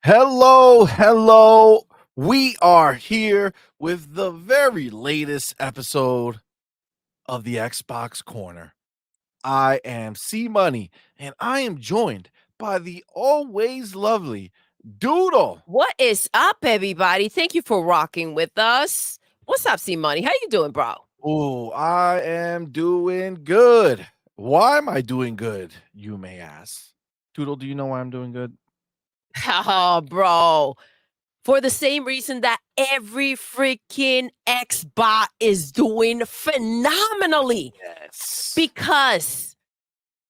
Hello. We are here with the very latest episode of the Xbox Corner. I am C Money, and I am joined by the always lovely Doodle. What is up, everybody? Thank you for rocking with us. What's up, C Money? How you doing, bro? Oh, I am doing good. Why am I doing good, you may ask? Doodle, do you know why I'm doing good? Oh, bro. For the same reason that every freaking Xbot is doing phenomenally. Yes. Because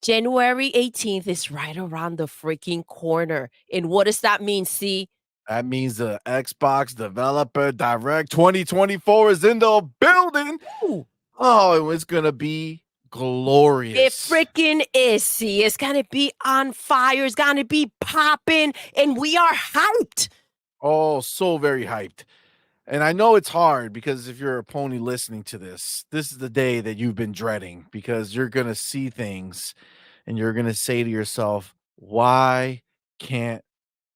January 18th is right around the freaking corner. And what does that mean, C? That means the Xbox Developer Direct 2024 is in the building. Ooh, Oh, it's gonna be it glorious. freaking is, C. It's going to be on fire. It's going to be popping. And we are hyped. Oh, so very hyped. And I know it's hard because if you're a pony listening to this, this is the day that you've been dreading because you're gonna see things and you're gonna say to yourself, why can't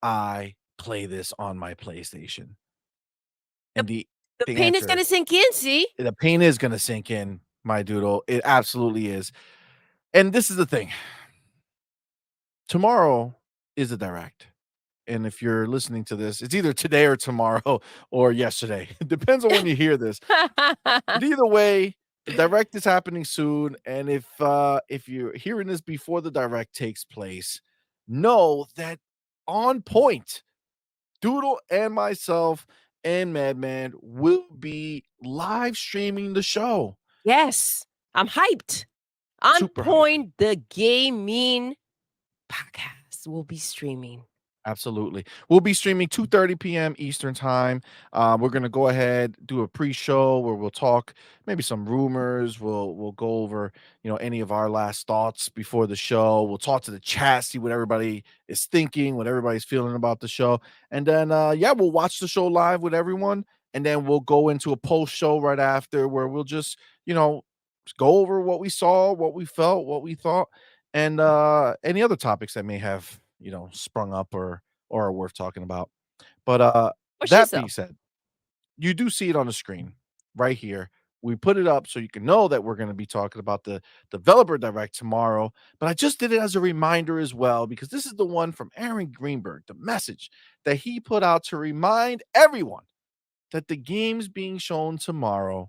I play this on my PlayStation? And The the pain is answer, going to sink in, see? the pain is gonna sink in, my doodle. It absolutely is. And this is the thing. Tomorrow is a direct. And if you're listening to this, it's either today or tomorrow or yesterday. It depends on when you hear this. But either way, the direct is happening soon. And if you're hearing this before the direct takes place, know that on point, Doodle and myself and Madman will be live streaming the show. Yes, I'm hyped. On Super hyped. point, the gaming podcast will be streaming. Absolutely. We'll be streaming 2:30 p.m. Eastern time. We're gonna go ahead, do a pre-show where we'll talk maybe some rumors. We'll go over, any of our last thoughts before the show. We'll talk to the chat, see what everybody is thinking, what everybody's feeling about the show. And then we'll watch the show live with everyone. And then we'll go into a post-show right after where we'll just, go over what we saw, what we felt, what we thought, and any other topics that may have sprung up or are worth talking about. But For sure, that so. being said, you do see it on the screen right here. We put it up so you can know that we're going to be talking about the developer direct tomorrow. But I just did it as a reminder as well, because this is the one from Aaron Greenberg, the message that he put out to remind everyone that the games being shown tomorrow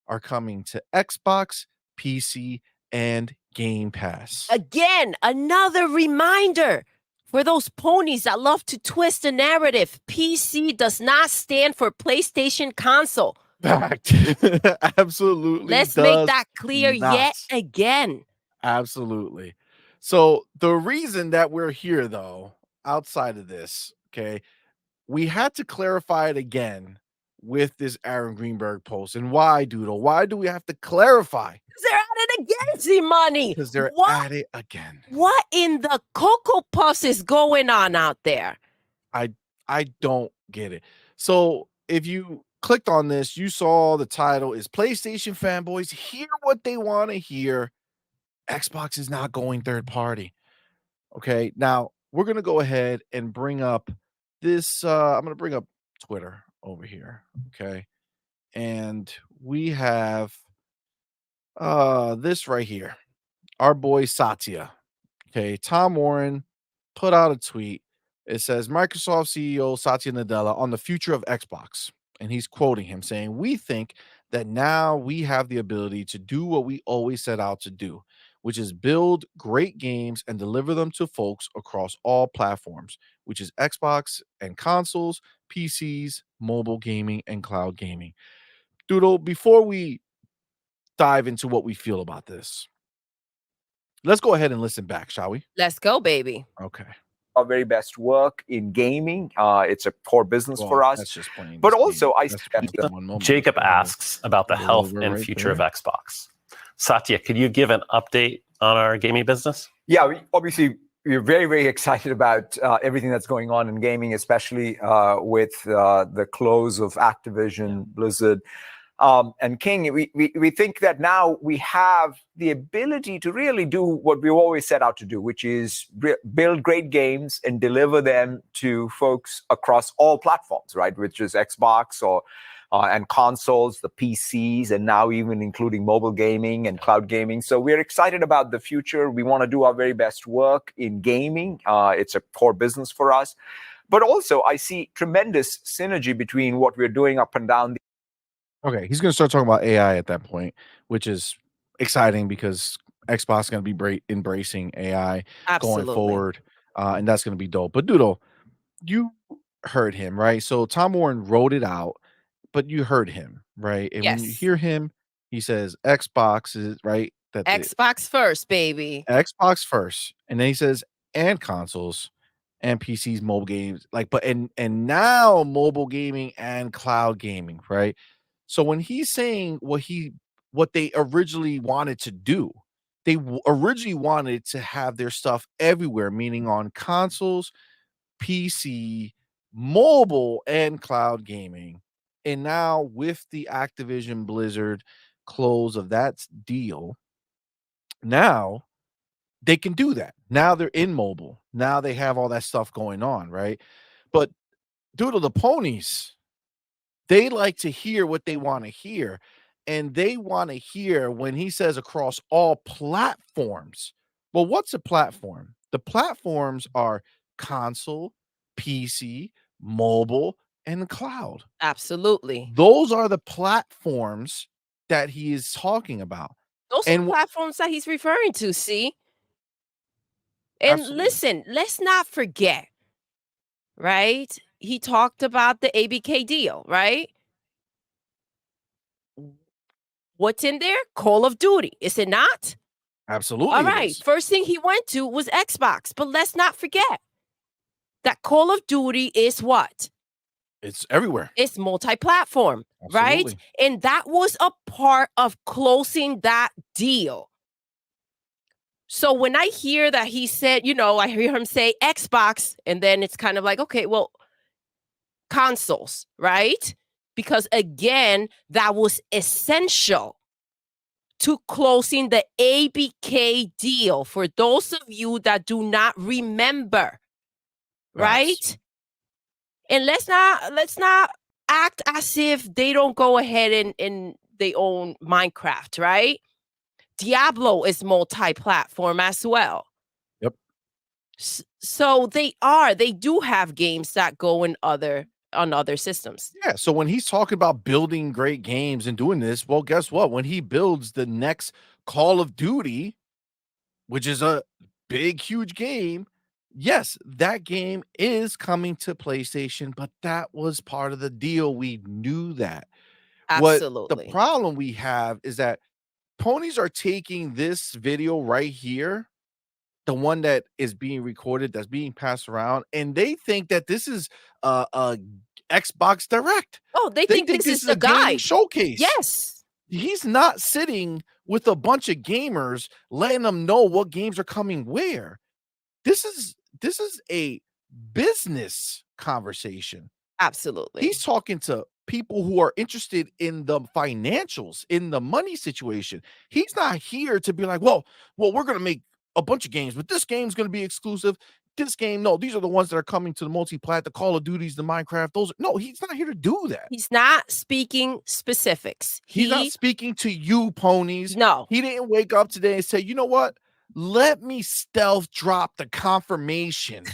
are coming to Xbox, PC, and Game Pass. Again, another reminder for those ponies that love to twist the narrative. PC does not stand for PlayStation console. Fact. Absolutely. Let's make does that clear not. yet again. Absolutely. So the reason that we're here, though, outside of this, okay, we had to clarify it again with this Aaron Greenberg post. And why, Doodle? Why do we have to clarify? They're at it again, Z-Money. Because they're at it again. What in the Cocoa Puffs is going on out there? I don't get it. So if you clicked on this, you saw the title is PlayStation Fanboys Hear What They Want to Hear. Xbox is not going third party. Okay. Now we're gonna go ahead and bring up this. I'm gonna bring up Twitter over here. Okay. And we have this right here. Our boy Satya. Okay. Tom Warren put out a tweet. It says Microsoft CEO Satya Nadella on the future of Xbox. And he's quoting him saying, "We think that now we have the ability to do what we always set out to do, which is build great games and deliver them to folks across all platforms, which is Xbox and consoles, PCs, mobile gaming, and cloud gaming." Doodle, before we dive into what we feel about this, let's go ahead and listen back, shall we? Let's go, baby. Okay. Our very best work in gaming. It's a core business for us. That's just plain. But also, I That's spent plain one moment. Jacob asks about the go health over and right future there. of Xbox. Satya, could you give an update on our gaming business? Yeah, obviously, we're very, very excited about everything that's going on in gaming, especially with the close of Activision, Blizzard. And King, we think that now we have the ability to really do what we've always set out to do, which is build great games and deliver them to folks across all platforms, right? Which is Xbox or and consoles, the PCs, and now even including mobile gaming and cloud gaming. So we're excited about the future. We want to do our very best work in gaming. It's a core business for us. But also, I see tremendous synergy between what we're doing up and down. Okay, he's going to start talking about AI at that point, which is exciting because Xbox is going to be embracing AI going Absolutely. forward, and that's going to be dope. But Doodle, you heard him, right? So Tom Warren wrote it out, but you heard him, right? And when you Yes. hear him, he says Xbox is right. That the Xbox first, baby. Xbox first, and then he says and consoles and PCs, mobile games, like, but and now mobile gaming and cloud gaming, right? So when he's saying what they originally wanted to do, they originally wanted to have their stuff everywhere, meaning on consoles, PC, mobile, and cloud gaming. And now with the Activision Blizzard close of that deal, now they can do that. Now they're in mobile. Now they have all that stuff going on, right? But Doodle, the ponies, they like to hear what they want to hear. And they want to hear when he says across all platforms. Well, what's a platform? The platforms are console, PC, mobile, and cloud. Absolutely. Those are the platforms that he is talking about. Those are And the platforms that he's referring to, see? And absolutely. listen, let's not forget, right? He talked about the ABK deal, right? What's in there? Call of Duty, is it not? Absolutely, All it right. is. First thing he went to was Xbox, but let's not forget that Call of Duty is what? It's everywhere. It's multi-platform, right? Absolutely. And that was a part of closing that deal. So when I hear that he said, I hear him say Xbox, and then it's kind of like, okay, well, consoles, right? Because again, that was essential to closing the ABK deal. For those of you that do not remember, right? Facts. And let's not act as if they don't go ahead and they own Minecraft, right? Diablo is multi-platform as well. Yep. So they do have games that go on other systems. Yeah. So when he's talking about building great games and doing this, well, guess what? When he builds the next Call of Duty, which is a big, huge game, yes, that game is coming to PlayStation, but that was part of the deal. We knew that. What the Absolutely. problem we have is that ponies are taking this video right here, the one that is being recorded, that's being passed around, and they think that this is a Xbox Direct. Oh, they think this is is the a gaming guide. showcase. Yes. He's not sitting with a bunch of gamers letting them know what games are coming where. This is a business conversation. Absolutely. He's talking to people who are interested in the financials, in the money situation. He's not here to be like, well, we're going to make a bunch of games, but this game's going to be exclusive. This game, no, these are the ones that are coming to the multi-plat, the Call of Duties, the Minecraft. No, he's not here to do that. He's not speaking specifics. He's not speaking to you, ponies. No. He didn't wake up today and say, you know what? Let me stealth drop the confirmation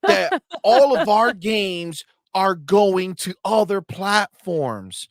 that all of our games are going to other platforms.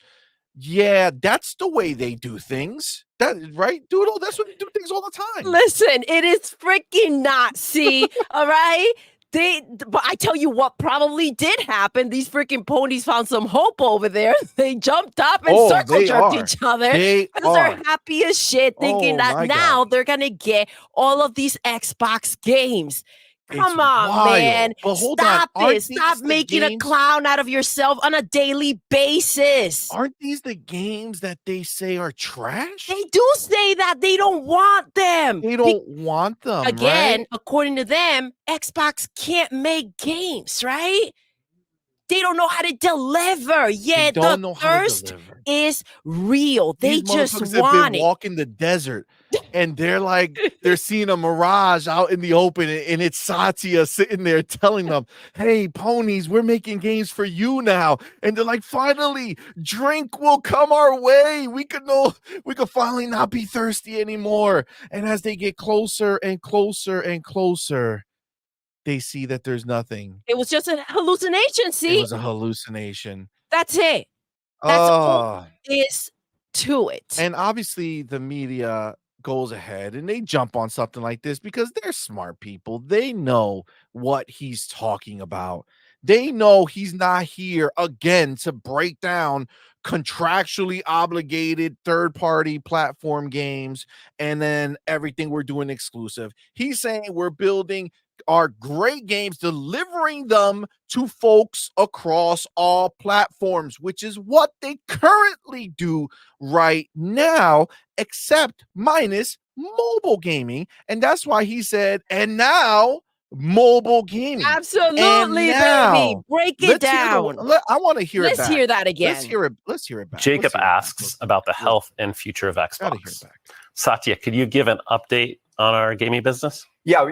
Yeah, that's the way they do things. That right, Doodle? That's what they do things all the time. Listen, it is freaking not. See, all right? But I tell you what probably did happen. These freaking ponies found some hope over there. They jumped up and circle jerked each other. Because they're happy as shit, thinking that now they're gonna get all of these Xbox games. Come on, man. But hold Stop on. this. Stop making a clown out of yourself on a daily basis. Aren't these the games that they say are trash? They do say that. They don't want them. They don't want them. Again, right? according to them, Xbox can't make games, right? They don't know how to deliver. They Yeah, the don't know how to thirst deliver. is real. They These just motherfuckers have want been it. walking the desert, and they're like, they're seeing a mirage out in the open, and it's Satya sitting there telling them, "Hey, ponies, we're making games for you now." And they're like, "Finally, drink will come our way. We could finally not be thirsty anymore." And as they get closer and closer and closer, they see that there's nothing. It was just a hallucination, It see? was a hallucination. That's it. That's all Oh. there is to it. And obviously, the media goes ahead and they jump on something like this because they're smart people. They know what he's talking about. They know he's not here again to break down contractually obligated third party platform games and then everything we're doing exclusive. He's saying we're building our great games, delivering them to folks across all platforms, which is what they currently do right now, except minus mobile gaming. And that's why he said, and now mobile gaming. And Absolutely, baby. now, Break it let's hear down. I want to hear it Let's back. hear that again. Let's hear it back. Jacob Let's hear it back. asks about the health and future of Gotta hear it Xbox. back. Satya, could you give an update on our gaming business? Yeah,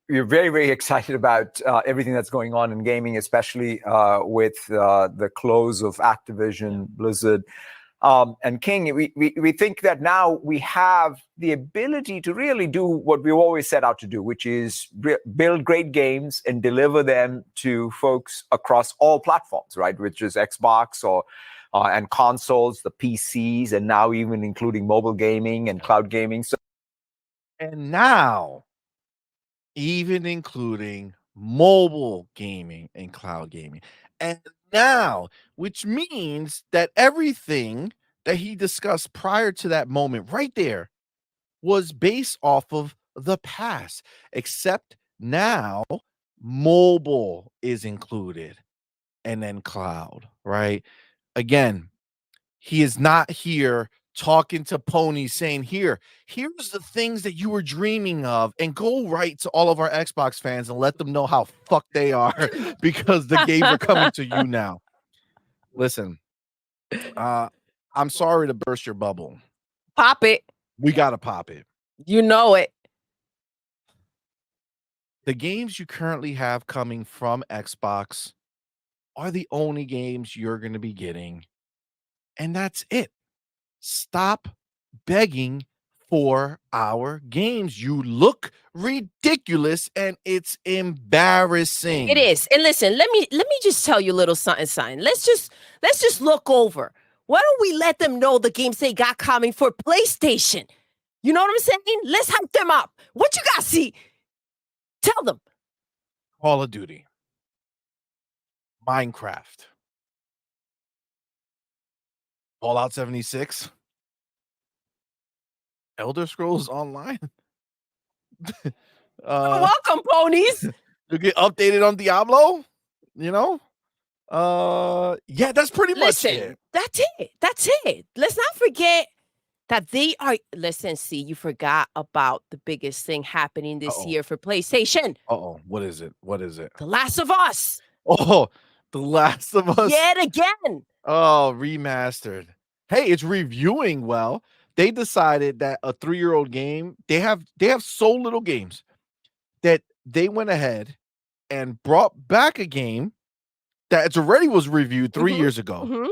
we're very, very excited about everything that's going on in gaming, especially with the close of Activision, Blizzard, and King. We think that now we have the ability to really do what we've always set out to do, which is build great games and deliver them to folks across all platforms, right? Which is Xbox or and consoles, the PCs, and now even including mobile gaming and cloud gaming. So, And now, even including mobile gaming and cloud gaming. And now, which means that everything that he discussed prior to that moment right there was based off of the past, except now mobile is included and then cloud, right? Again, he is not here talking to ponies saying, here's the things that you were dreaming of, and go right to all of our Xbox fans and let them know how fucked they are because the games are coming to you now. Listen, I'm sorry to burst your bubble. Pop it. We got to pop it. You know it. The games you currently have coming from Xbox are the only games you're going to be getting. And that's it. Stop begging for our games. You look ridiculous and it's embarrassing. It is. And listen, let me just tell you a little something. Let's just look over. Why don't we let them know the games they got coming for PlayStation? You know what I'm saying? Let's hype them up. What you got, see? Tell them. Call of Duty, Minecraft, Fallout 76, Elder Scrolls Online. Welcome, ponies. You get updated on Diablo, you know? Yeah, that's pretty much it. That's it. That's it. Let's not forget that they are. Listen, see, you forgot about the biggest thing happening this year for PlayStation. What is it? What is it? The Last of Us. Oh, The Last of Us. Yet again. Oh, remastered. Hey, it's reviewing well. They decided that a 3-year-old game, they have so little games that they went ahead and brought back a game that already was reviewed 3 years ago.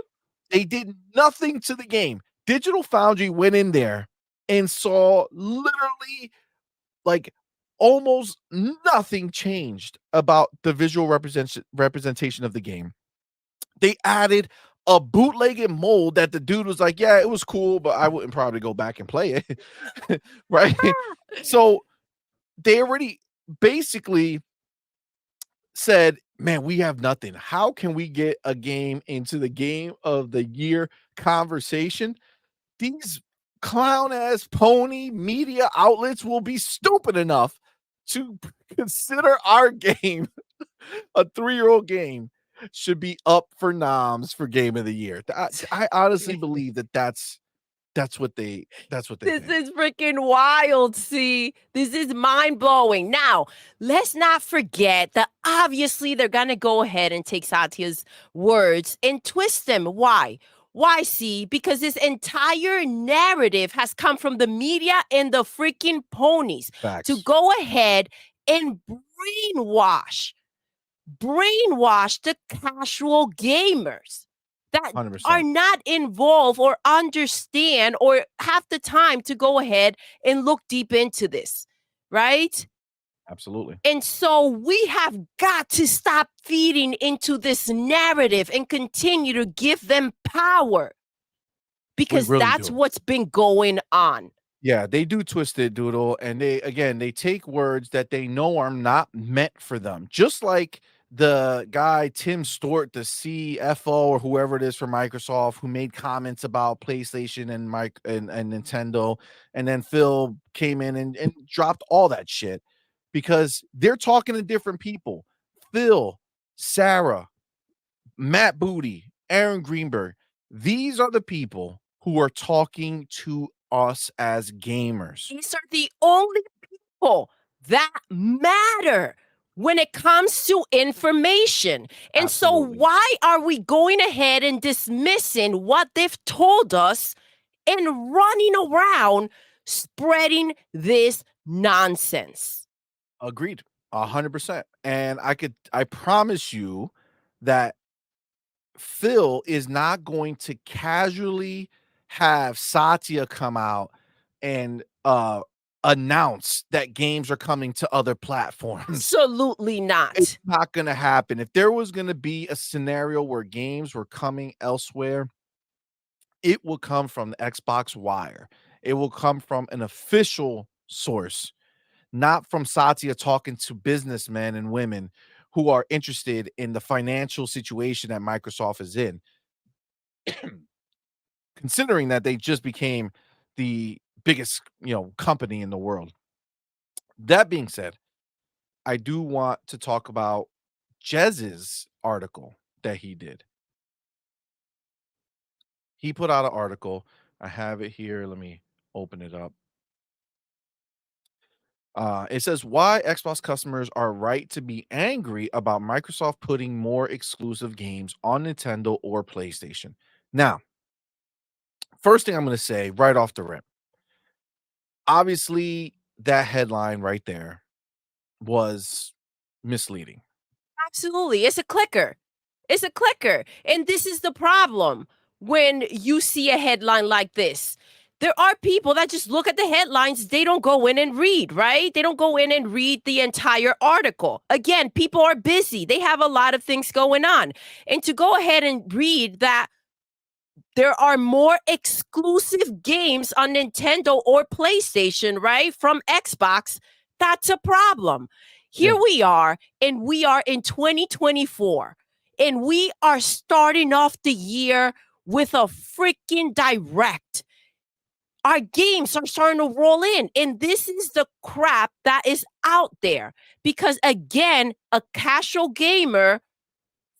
They did nothing to the game. Digital Foundry went in there and saw literally like almost nothing changed about the visual representation of the game. They added a bootlegged mode that the dude was like, yeah, it was cool, but I wouldn't probably go back and play it. Right. So they already basically said, man, we have nothing. How can we get a game into the game of the year conversation? These clown ass pony media outlets will be stupid enough to consider our game a 3-year-old game should be up for noms for game of the year. I honestly believe that that's That's what they This think. is freaking wild, see? This is mind-blowing. Now, let's not forget that obviously they're gonna go ahead and take Satya's words and twist them. Why? Why, see? Because this entire narrative has come from the media and the freaking ponies to Facts. go ahead and brainwash the casual gamers that are 100%. not involved or understand or have the time to go ahead and look deep into this, right? Absolutely. And so we have got to stop feeding into this narrative and continue to give them power We because really that's do. what's been going on. Yeah, they do twist it, Doodle, and they take words that they know are not meant for them. Just like the guy Tim Stewart, the CFO or whoever it is for Microsoft, who made comments about PlayStation and and Nintendo, and then Phil came in and dropped all that shit because they're talking to different people. Phil, Sarah, Matt Booty, Aaron Greenberg. These are the people who are talking to us as gamers. These are the only people that matter when it comes to information. And so, Absolutely. why are we going ahead and dismissing what they've told us and running around spreading this nonsense? Agreed. 100%. And I promise you that Phil is not going to casually have Satya come out and announce that games are coming to other platforms. Absolutely It's not. not gonna happen. If there was gonna be a scenario where games were coming elsewhere, it will come from the Xbox Wire. It will come from an official source, not from Satya talking to businessmen and women who are interested in the financial situation that Microsoft is in, considering that they just became the biggest, company in the world. That being said, I do want to talk about Jez's article that he did. He put out an article. I have it here. Let me open it up. It says why Xbox customers are right to be angry about Microsoft putting more exclusive games on Nintendo or PlayStation. Now, first thing I'm going to say right off the rip, obviously, that headline right there was misleading. Absolutely. It's a clicker. It's a clicker. And this is the problem when you see a headline like this. There are people that just look at the headlines. They don't go in and read, right? They don't go in and read the entire article. Again, people are busy. They have a lot of things going on. And to go ahead and read that there are more exclusive games on Nintendo or PlayStation, right? From Xbox, that's a problem. Here Yeah. we are, and we are in 2024, and we are starting off the year with a freaking direct. Our games are starting to roll in, and this is the crap that is out there because, again, a casual gamer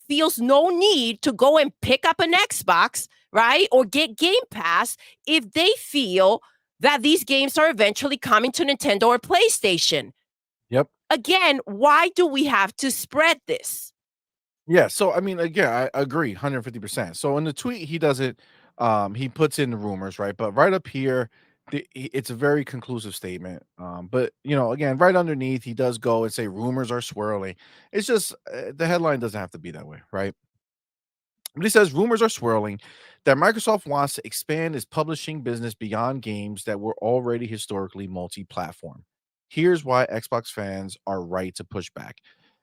feels no need to go and pick up an Xbox, right? Or get Game Pass if they feel that these games are eventually coming to Nintendo or PlayStation. Yep. Again, why do we have to spread this? Yeah, so I mean, again, I agree 150%. So in the tweet, he does it, he puts in the rumors, right? But right up here, it's a very conclusive statement. But again, right underneath, he does go and say rumors are swirling. It's just the headline doesn't have to be that way, right? But he says rumors are swirling that Microsoft wants to expand its publishing business beyond games that were already historically multi-platform. Here's why Xbox fans are right to push back.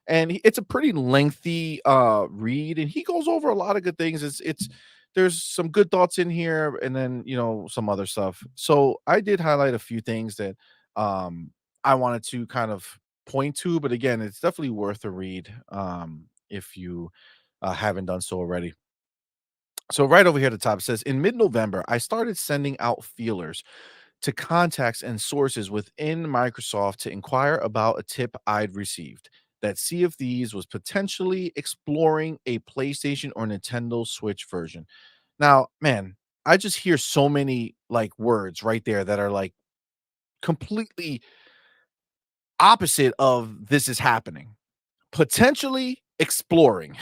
And it's a pretty lengthy read, and he goes over a lot of good things. It's there's some good thoughts in here, and then some other stuff. So I did highlight a few things that I wanted to kind of point to, but again, it's definitely worth a read if you haven't done so already. So right over here at the top it says in mid-November, I started sending out feelers to contacts and sources within Microsoft to inquire about a tip I'd received that Sea of Thieves was potentially exploring a PlayStation or Nintendo Switch version. Now, man, I just hear so many like words right there that are like completely opposite of this is happening. Potentially exploring.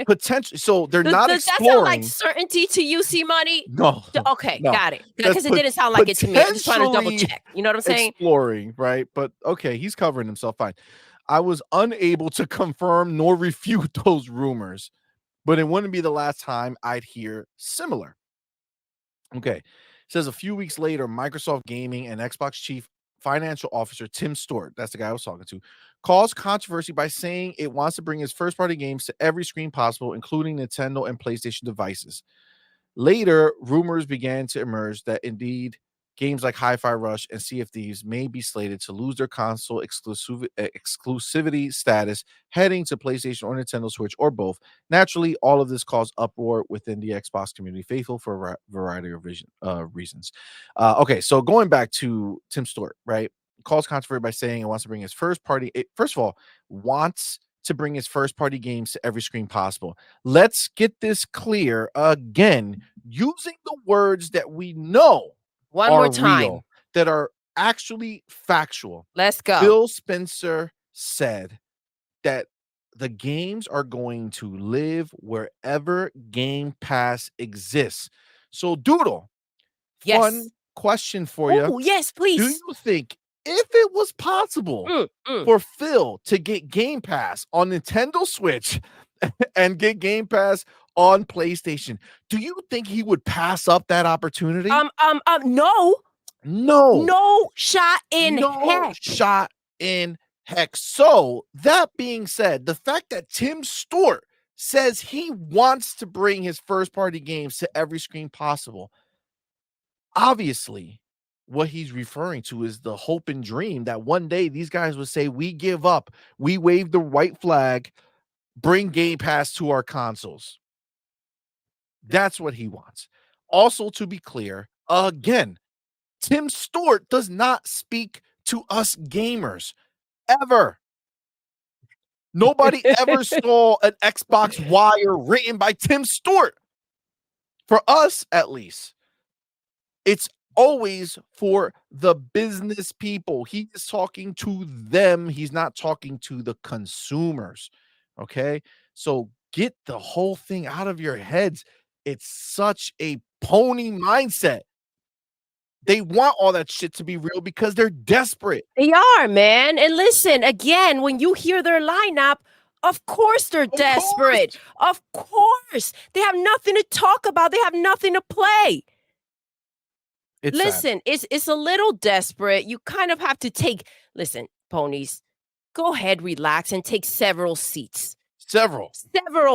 Potentially, so they're not Does that sound like exploring. certainty to you, C Money? No, Okay, no. got it. That's Because it didn't sound like it to me. I just trying to double potentially check. You know what I'm saying? exploring, right? But okay, he's covering himself fine. I was unable to confirm nor refute those rumors, but it wouldn't be the last time I'd hear similar. Okay. Says a few weeks later, Microsoft Gaming and Xbox Chief Financial Officer Tim Stewart, that's the guy I was talking to, caused controversy by saying it wants to bring its first party games to every screen possible, including Nintendo and PlayStation devices. Later, rumors began to emerge that indeed games like Hi-Fi Rush and Sea of Thieves may be slated to lose their console exclusivity status heading to PlayStation or Nintendo Switch or both. Naturally, all of this caused uproar within the Xbox community faithful for a variety of reasons. Okay, so going back to Tim Stewart, right? Caused controversy by saying it wants to bring his first party. First of all, wants to bring his first party games to every screen possible. Let's get this clear again, using the words that we know One are more time. real, that are actually factual. Let's go. Phil Spencer said that the games are going to live wherever Game Pass exists. So, Doodle, Yes. fun question for you. Oh, yes, Do please. you think if it was possible for Phil to get Game Pass on Nintendo Switch and get Game Pass on PlayStation, do you think he would pass up that opportunity? No. No. No shot in No heck. shot in heck. So, that being said, the fact that Tim Stewart says he wants to bring his first party games to every screen possible, obviously, what he's referring to is the hope and dream that one day these guys would say, we give up, we wave the white flag, bring Game Pass to our consoles. That's what he wants. Also, to be clear, again, Tim Stewart does not speak to us gamers ever. Nobody ever saw an Xbox Wire written by Tim Stewart. For us, at least, it's always for the business people. He is talking to them. He's not talking to the consumers. Okay. So get the whole thing out of your heads. It's such a pony mindset. They want all that shit to be real because they're desperate. They are, man. And listen, again, when you hear their lineup, of course they're desperate. Of course. They have nothing to talk about. They have nothing to play. It's listen, it's a little desperate. You kind of have to take, listen, ponies, go ahead, relax, and take several seats. Several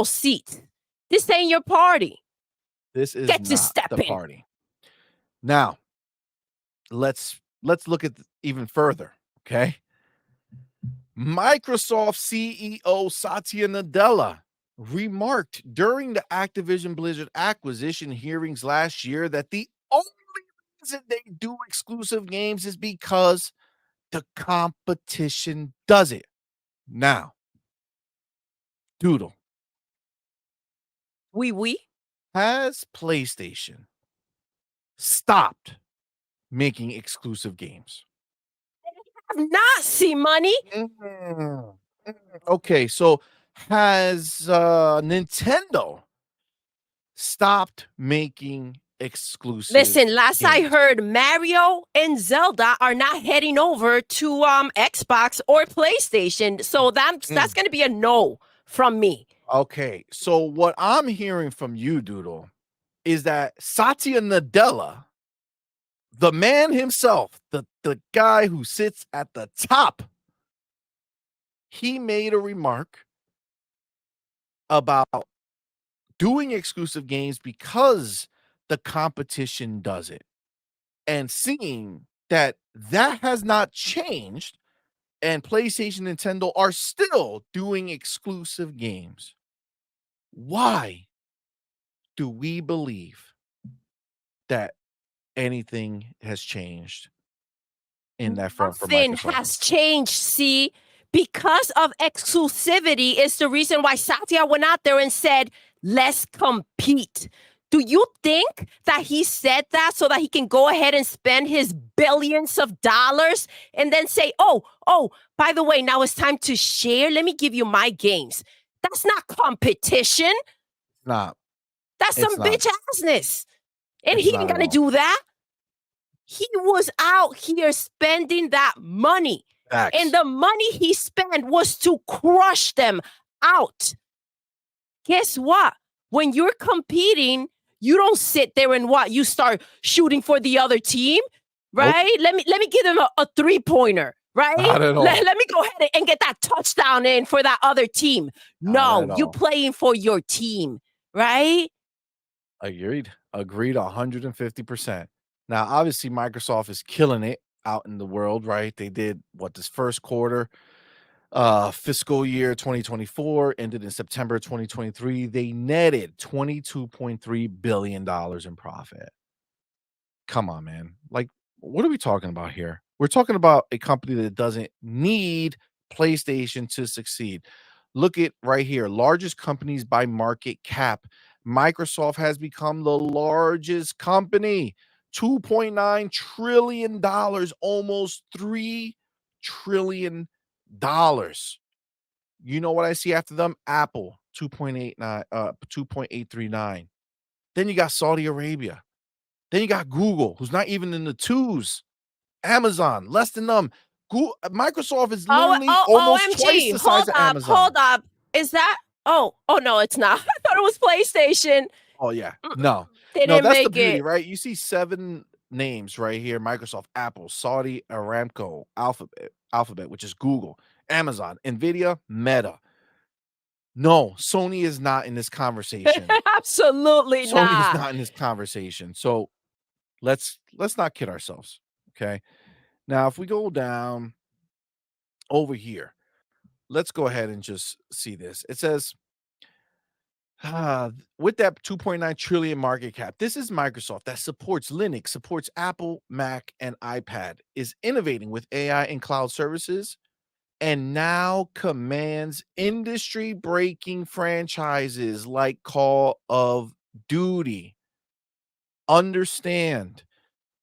seats. This ain't your party. This is Get to not step the in. party. Now, let's look at even further, okay? Microsoft CEO Satya Nadella remarked during the Activision Blizzard acquisition hearings last year that the only reason they do exclusive games is because the competition does it. Now, Doodle, Oui. has PlayStation stopped making exclusive games? Have not seen money. Okay, so has Nintendo stopped making exclusive Listen, last I games? heard, Mario and Zelda are not heading over to Xbox or PlayStation. So that's going to be a no from me. Okay, so what I'm hearing from you, Doodle, is that Satya Nadella, the man himself, the guy who sits at the top, he made a remark about doing exclusive games because the competition does it. And seeing that has not changed and PlayStation and Nintendo are still doing exclusive games, why do we believe that anything has changed in that front for Nothing Microsoft? has changed, see? Because of exclusivity is the reason why Satya went out there and said, let's compete. Do you think that he said that so that he can go ahead and spend his billions of dollars and then say, oh, by the way, now it's time to share. Let me give you my games. That's not competition. Nah, That's it's some not. bitch assness. And It's he not ain't at gonna all. do that. He was out here spending that money. Facts. And the money he spent was to crush them out. Guess what? When you're competing, you don't sit there and what? You start shooting for the other team, Nope. right? Let me give them a 3-pointer, right? Not at all. Let me go ahead and get that touchdown in for that other team. Not No, at you all. playing for your team, right? Agreed. 150%. Now, obviously, Microsoft is killing it out in the world, right? They did this first quarter, fiscal year 2024 ended in September 2023. They netted $22.3 billion in profit. Come on, man. Like, what are we talking about here? We're talking about a company that doesn't need PlayStation to succeed. Look at right here, largest companies by market cap. Microsoft has become the largest company, $2.9 trillion, almost $3 trillion. You know what I see after them? Apple, 2.839. Then you got Saudi Arabia. Then you got Google, who's not even in the twos. Amazon, less than them. Microsoft is literally almost twice OMG. the size of Amazon. Hold up. Is that? Oh, no, it's not. I thought it was PlayStation. Oh, yeah. No. They No, didn't that's the make beauty, it. right? You see 7 names right here: Microsoft, Apple, Saudi Aramco, Alphabet, which is Google, Amazon, Nvidia, Meta. No, Sony is not in this conversation. Absolutely Sony is not. not in this conversation. So let's not kid ourselves. Okay. Now, if we go down over here, let's go ahead and just see this. It says, with that 2.9 trillion market cap, this is Microsoft that supports Linux, supports Apple, Mac, and iPad, is innovating with AI and cloud services, and now commands industry-breaking franchises like Call of Duty. Understand,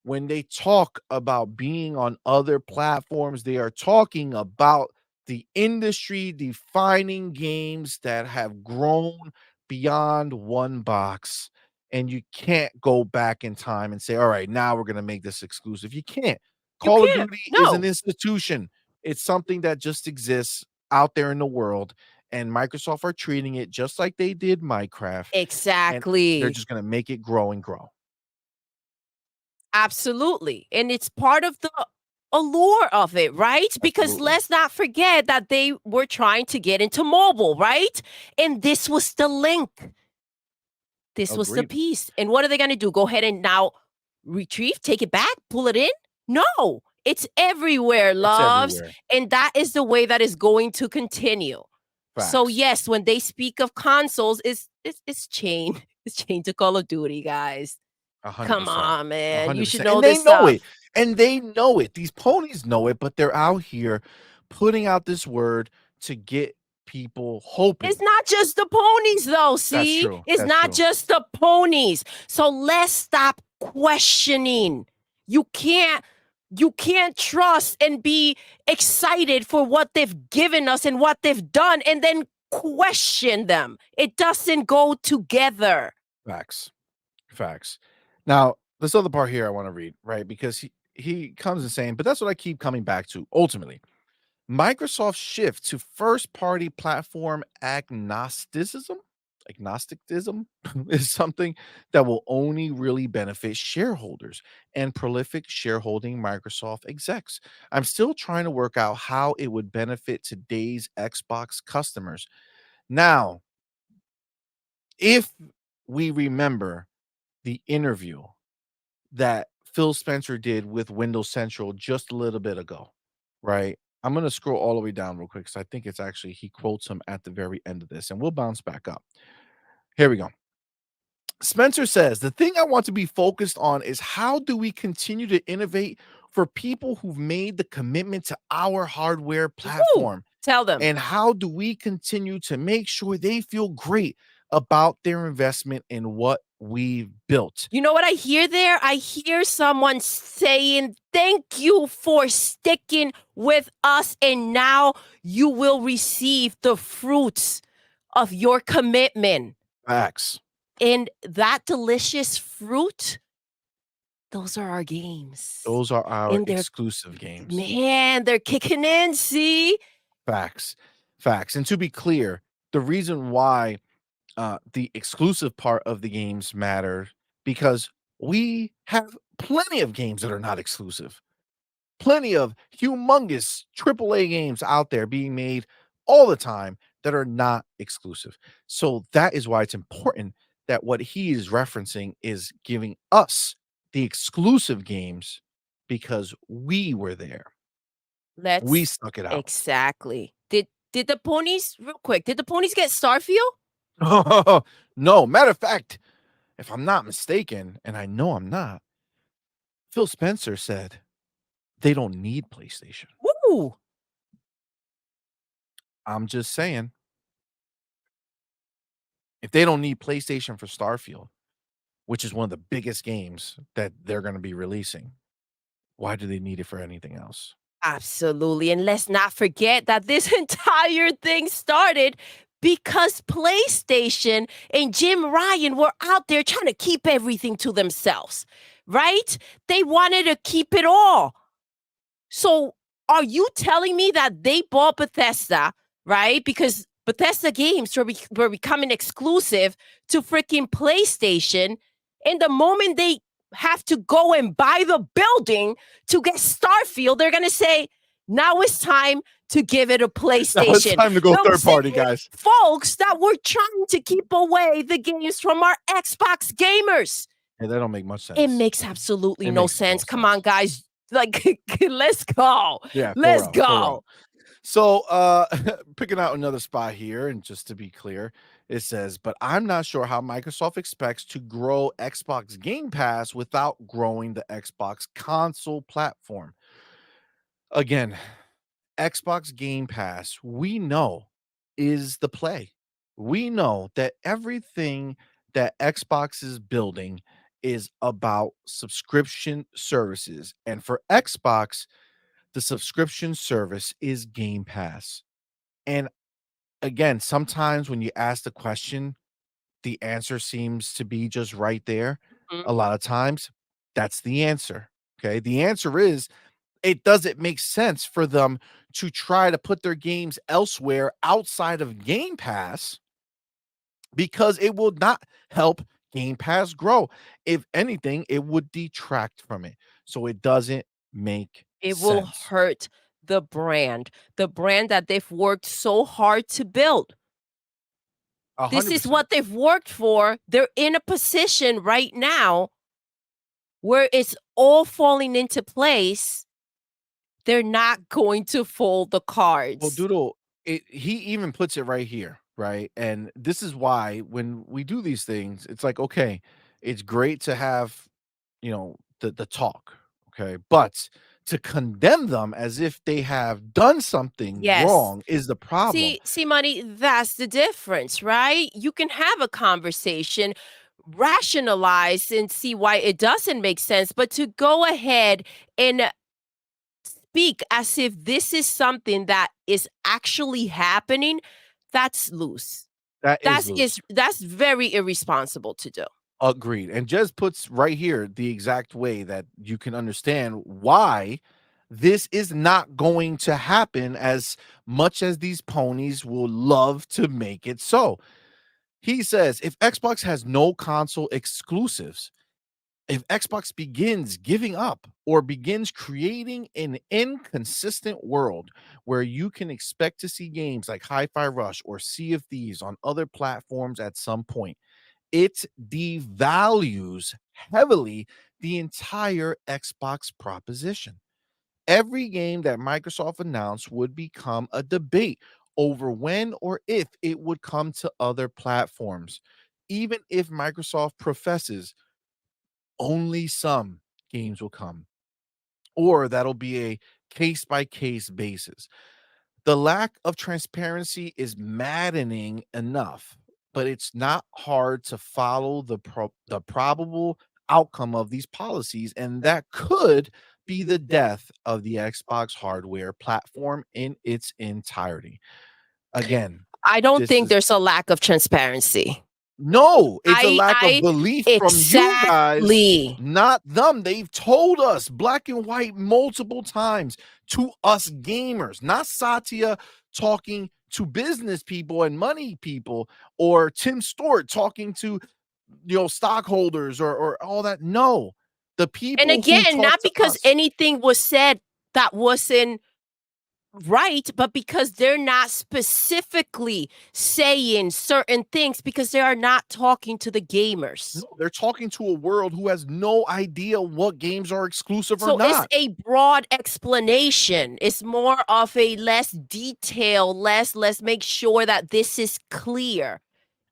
when they talk about being on other platforms, they are talking about the industry defining games that have grown beyond one box. And you can't go back in time and say, all right, now we're going to make this exclusive. You can't. You Call of can't. Duty is an No. institution, it's something that just exists out there in the world. And Microsoft are treating it just like they did Minecraft. And they're Exactly. just going to make it grow and grow. Absolutely. And it's part of the allure of it, right? Because Absolutely. let's not forget that they were trying to get into mobile, right? And this was the link. This was the Agreed. piece. And what are they going to do? Go ahead and now retrieve, take it back, pull it in? No, it's everywhere, It's loves. everywhere. And that is the way that is going to continue. So Facts. yes, when they speak of consoles, it's chained. It's chained to Call of Duty, guys. 100%. Come on, man. You should 100%. know And they this know stuff. it. And they know it. These ponies know it, but they're out here putting out this word to get people hoping. It's not just the ponies, though. See, true. it's That's not true. just the ponies. So let's stop questioning. You can't trust and be excited for what they've given us and what they've done and then question them. It doesn't go together. Facts. Facts. Now, this other part here I want to read, right? Because he comes and saying, but that's what I keep coming back to. Ultimately, Microsoft's shift to first-party platform agnosticism is something that will only really benefit shareholders and prolific shareholding Microsoft execs. I'm still trying to work out how it would benefit today's Xbox customers. Now, if we remember the interview that Phil Spencer did with Windows Central just a little bit ago, right? I'm going to scroll all the way down real quick because I think it's actually he quotes him at the very end of this, and we'll bounce back up. Here we go. Spencer says, the thing I want to be focused on is how do we continue to innovate for people who've made the commitment to our hardware platform? Tell them. And how do we continue to make sure they feel great about their investment in what we've built. You know what I hear there? I hear someone saying, thank you for sticking with us, and now you will receive the fruits of your commitment. Facts. And that delicious fruit, those are our games. Those are our And they're, exclusive games. man, they're kicking in, see? Facts. Facts. And to be clear, the reason why the exclusive part of the games matter, because we have plenty of games that are not exclusive. Plenty of humongous AAA games out there being made all the time that are not exclusive. So that is why it's important that what he is referencing is giving us the exclusive games because we were there. We Let's stuck it out. exactly. Did the ponies, real quick, did the ponies get Starfield? No, matter of fact, if I'm not mistaken, and I know I'm not, Phil Spencer said they don't need PlayStation. Woo! I'm just saying, if they don't need PlayStation for Starfield, which is one of the biggest games that they're going to be releasing, why do they need it for anything else? Absolutely. And let's not forget that this entire thing started because PlayStation and Jim Ryan were out there trying to keep everything to themselves, right? They wanted to keep it all. So are you telling me that they bought Bethesda, right? Because Bethesda games were becoming exclusive to freaking PlayStation. And the moment they have to go and buy the building to get Starfield, they're going to say, now it's time to give it a PlayStation. Now it's time to go The third party, same guys. folks that were trying to keep away the games from our Xbox gamers. Yeah, that don't make much sense. It makes absolutely It no makes no sense. Come sense. on, guys. Like, let's go. Yeah, for Let's real, for real. go. So, picking out another spot here, and just to be clear, it says, but I'm not sure how Microsoft expects to grow Xbox Game Pass without growing the Xbox console platform. Again, Xbox Game Pass, we know is the play. We know that everything that Xbox is building is about subscription services. And for Xbox, the subscription service is Game Pass. And again, sometimes when you ask the question, the answer seems to be just right there. Mhm. A lot of times, that's the answer. Okay. The answer is it doesn't make sense for them to try to put their games elsewhere outside of Game Pass because it will not help Game Pass grow. If anything, it would detract from it. So it doesn't make It will sense. hurt the brand that they've worked so hard to build. This is 100%. what they've worked for. They're in a position right now where it's all falling into place. They're not going to fold the cards. Well, Doodle, he even puts it right here, right? And this is why when we do these things, it's like, okay, it's great to have, the talk, okay? But to condemn them as if they have done something Yes. wrong is the problem. See, money, that's the difference, right? You can have a conversation, rationalize and see why it doesn't make sense, but to go ahead and speak as if this is something that is actually happening, that's loose. That is loose. That's very irresponsible to do. Agreed. And Jez puts right here the exact way that you can understand why this is not going to happen as much as these ponies will love to make it so. He says if Xbox has no console exclusives, if Xbox begins giving up or begins creating an inconsistent world where you can expect to see games like Hi-Fi Rush or Sea of Thieves on other platforms at some point, it devalues heavily the entire Xbox proposition. Every game that Microsoft announced would become a debate over when or if it would come to other platforms. Even if Microsoft professes only some games will come, or that'll be a case by case basis. The lack of transparency is maddening enough, but it's not hard to follow the probable outcome of these policies, and that could be the death of the Xbox hardware platform in its entirety. Again, I don't this think is there's a lack of transparency. no, it's a lack of I belief from you guys, exactly. not them. They've told us black and white multiple times to us gamers, not Satya talking to business people and money people, or Tim Stewart talking to stockholders or all that. No, the And people who again, talk not to because us. anything was said that wasn't right, but because they're not specifically saying certain things because they are not talking to the gamers. No, they're talking to a world who has no idea what games are exclusive or So it's not. a broad explanation. It's more of a less detail, let's make sure that this is clear.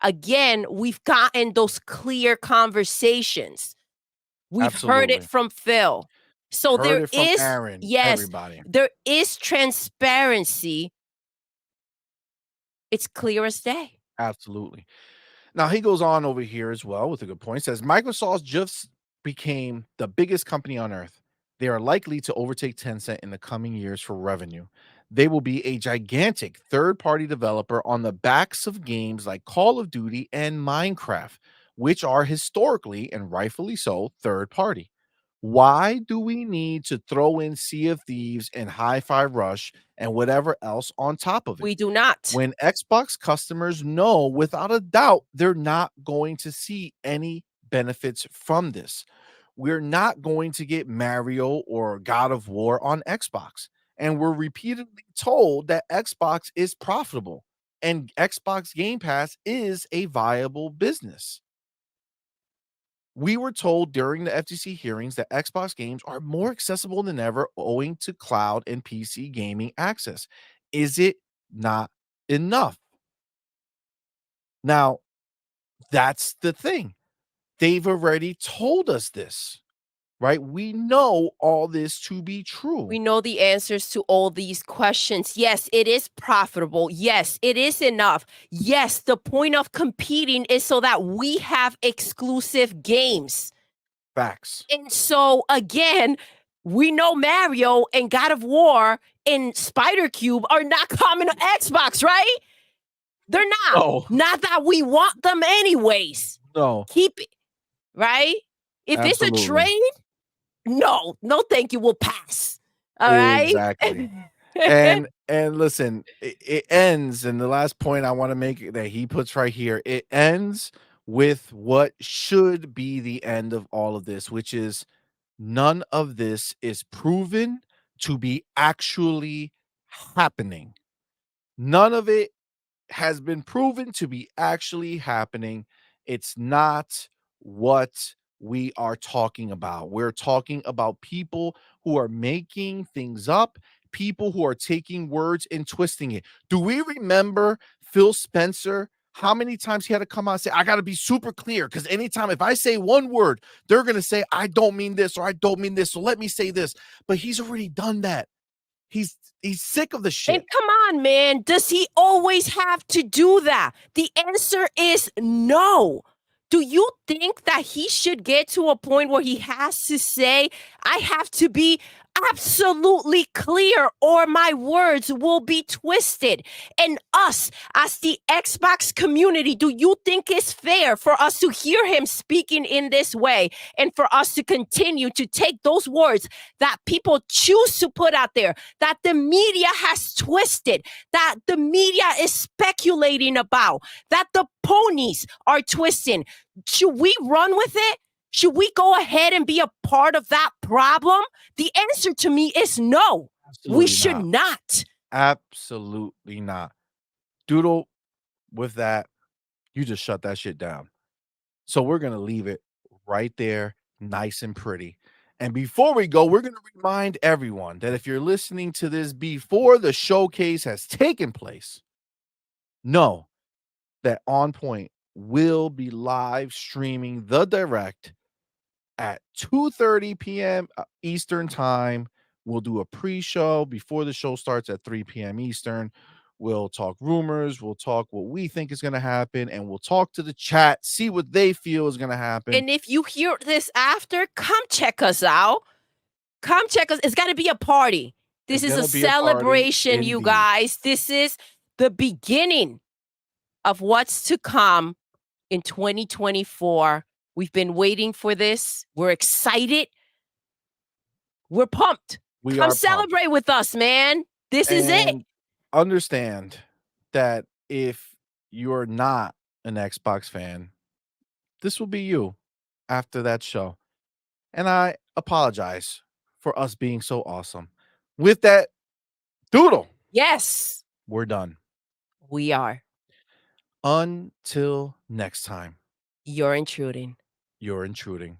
Again, we've gotten those clear conversations. We've heard it Absolutely. from Phil. So Heard there it from is, Aaron, yes, everybody. there is transparency. It's clear as day. Absolutely. Now he goes on over here as well with a good point. Says Microsoft just became the biggest company on earth. They are likely to overtake Tencent in the coming years for revenue. They will be a gigantic third-party developer on the backs of games like Call of Duty and Minecraft, which are historically and rightfully so third-party. Why do we need to throw in Sea of Thieves and Hi-Fi Rush and whatever else on top of it? We do not. When Xbox customers know without a doubt they're not going to see any benefits from this. We're not going to get Mario or God of War on Xbox. And we're repeatedly told that Xbox is profitable and Xbox Game Pass is a viable business. We were told during the FTC hearings that Xbox games are more accessible than ever owing to cloud and PC gaming access. Is it not enough? Now, that's the thing. They've already told us this, right? We know all this to be true. We know the answers to all these questions. Yes, it is profitable. Yes, it is enough. Yes, the point of competing is so that we have exclusive games. Facts. And so, again, we know Mario and God of War and Spider Cube are not coming to Xbox, right? They're not. No. Not that we want them anyways. No, Keep it, right? If it's a absolutely. trade, no, thank you. We'll pass. All right. Exactly. And listen, it ends, and the last point I want to make that he puts right here, it ends with what should be the end of all of this, which is none of this is proven to be actually happening. None of it has been proven to be actually happening. It's not what we are talking about. We're talking about people who are making things up, people who are taking words and twisting it. Do we remember Phil Spencer? How many times he had to come out and say, I got to be super clear because anytime if I say one word, they're going to say, I don't mean this or I don't mean this. So let me say this. But he's already done that. He's sick of the shit. And come on, man. Does he always have to do that? The answer is no. Do you think that he should get to a point where he has to say, I have to be absolutely clear or my words will be twisted? And us, as the Xbox community, do you think it's fair for us to hear him speaking in this way and for us to continue to take those words that people choose to put out there, that the media has twisted, that the media is speculating about, that the ponies are twisting? Should we run with it? Should we go ahead and be a part of that problem? The answer to me is no. Absolutely We should not. Absolutely not. Doodle, with that, you just shut that shit down. So we're going to leave it right there, nice and pretty. And before we go, we're going to remind everyone that if you're listening to this before the showcase has taken place, know that On Point will be live streaming the direct at 2:30 p.m. Eastern time. We'll do a pre-show before the show starts at 3 p.m. Eastern. We'll talk rumors. We'll talk what we think is going to happen, and we'll talk to the chat, see what they feel is going to happen. And if you hear this after, come check us out. Come check us. It's got to be a party. This It's is a gonna be a party, celebration, you indeed. guys. This is the beginning of what's to come in 2024. We've been waiting for this. We're excited. We're pumped. We Come are pumped. celebrate with us, man. This is it. And understand that if you're not an Xbox fan, this will be you after that show. And I apologize for us being so awesome. With that, Doodle, Yes, we're done. we are. Until next time, You're intruding. you're intruding.